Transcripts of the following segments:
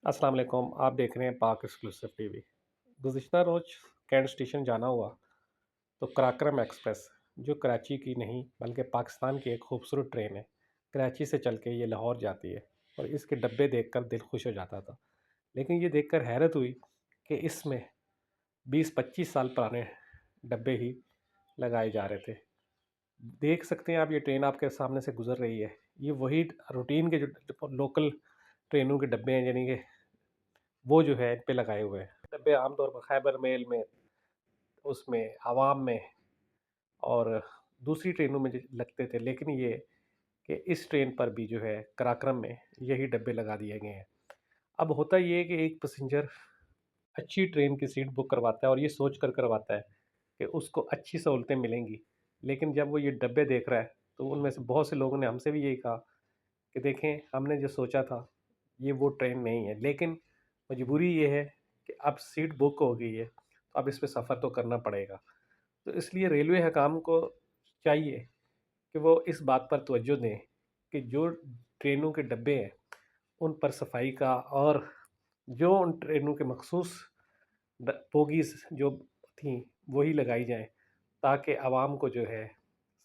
अस्सलाम वालेकुम। आप देख रहे हैं पाक एक्सक्लूसिव टीवी। गुज़िश्ता रोज़ कैंट स्टेशन जाना हुआ तो कराक्रम एक्सप्रेस, जो कराची की नहीं बल्कि पाकिस्तान की एक खूबसूरत ट्रेन है, कराची से चल के ये लाहौर जाती है और इसके डब्बे देखकर दिल खुश हो जाता था। लेकिन ये देखकर हैरत हुई कि इसमें 20-25 साल पुराने डब्बे ही लगाए जा रहे थे। देख सकते हैं आप, ये ट्रेन आपके सामने से गुज़र रही है। ये वही रूटीन के जो लोकल ट्रेनों के डब्बे हैं, यानी कि वो जो है इन पे लगाए हुए हैं। डब्बे आमतौर पर खैबर मेल में, उसमें आवाम में और दूसरी ट्रेनों में लगते थे, लेकिन ये कि इस ट्रेन पर भी जो है कराक्रम में यही डब्बे लगा दिए गए हैं। अब होता ये है कि एक पैसेंजर अच्छी ट्रेन की सीट बुक करवाता है और ये सोच कर करवाता है कि उसको अच्छी सहूलतें मिलेंगी, लेकिन जब वो ये डब्बे देख रहा है तो उनमें से बहुत से लोगों ने हमसे भी यही कहा कि देखें, हमने जो सोचा था ये वो ट्रेन नहीं है, लेकिन मजबूरी ये है कि अब सीट बुक हो गई है तो अब इस पे सफ़र तो करना पड़ेगा। तो इसलिए रेलवे हकाम को चाहिए कि वो इस बात पर तवज्जो दें कि जो ट्रेनों के डब्बे हैं उन पर सफाई का, और जो उन ट्रेनों के मखसूस बोगीज़ जो थी वही लगाई जाएं, ताकि आवाम को जो है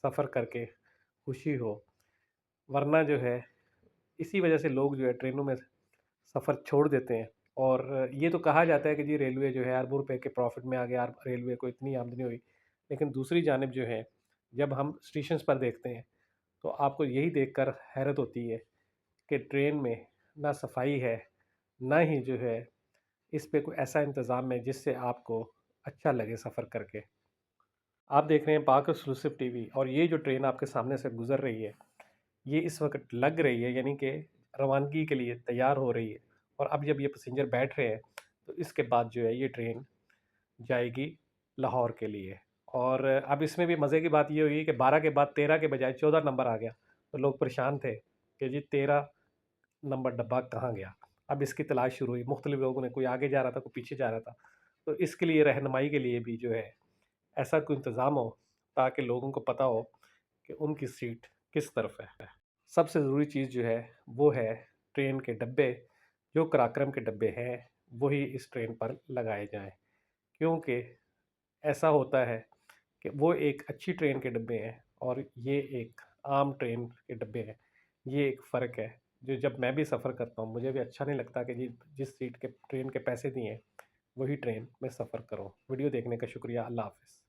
सफ़र करके खुशी हो। वरना जो है इसी वजह से लोग जो है ट्रेनों में सफ़र छोड़ देते हैं। और ये तो कहा जाता है कि जी रेलवे जो है अरबों रुपए के प्रॉफिट में आ गया, रेलवे को इतनी आमदनी हुई। लेकिन दूसरी जानिब जो है, जब हम स्टेशंस पर देखते हैं तो आपको यही देखकर हैरत होती है कि ट्रेन में ना सफाई है, ना ही जो है इस पे कोई ऐसा इंतज़ाम है जिससे आपको अच्छा लगे सफ़र करके। आप देख रहे हैं पाक एक्सक्लूसिव टीवी, और ये जो ट्रेन आपके सामने से गुज़र रही है ये इस वक्त लग रही है, यानी कि रवानगी के लिए तैयार हो रही है। और अब जब ये पैसेंजर बैठ रहे हैं तो इसके बाद जो है ये ट्रेन जाएगी लाहौर के लिए। और अब इसमें भी मज़े की बात ये हुई कि 12 के बाद 13 के बजाय 14 नंबर आ गया, तो लोग परेशान थे कि जी 13 नंबर डब्बा कहाँ गया। अब इसकी तलाश शुरू हुई, मुख्तलिफ लोगों ने, कोई आगे जा रहा था, कोई पीछे जा रहा था। तो इसके लिए रहनुमाई के लिए भी जो है ऐसा कोई इंतज़ाम हो ताकि लोगों को पता हो कि उनकी सीट किस तरफ है। सबसे ज़रूरी चीज़ जो है वो है ट्रेन के डब्बे, जो कराक्रम के डब्बे हैं वही इस ट्रेन पर लगाए जाएं, क्योंकि ऐसा होता है कि वो एक अच्छी ट्रेन के डब्बे हैं और ये एक आम ट्रेन के डब्बे हैं। ये एक फ़र्क है जो जब मैं भी सफ़र करता हूँ मुझे भी अच्छा नहीं लगता कि जी जिस सीट के ट्रेन के पैसे दिए हैं वही ट्रेन में सफ़र करूँ। वीडियो देखने का शुक्रिया। अल्लाह हाफ़िज़।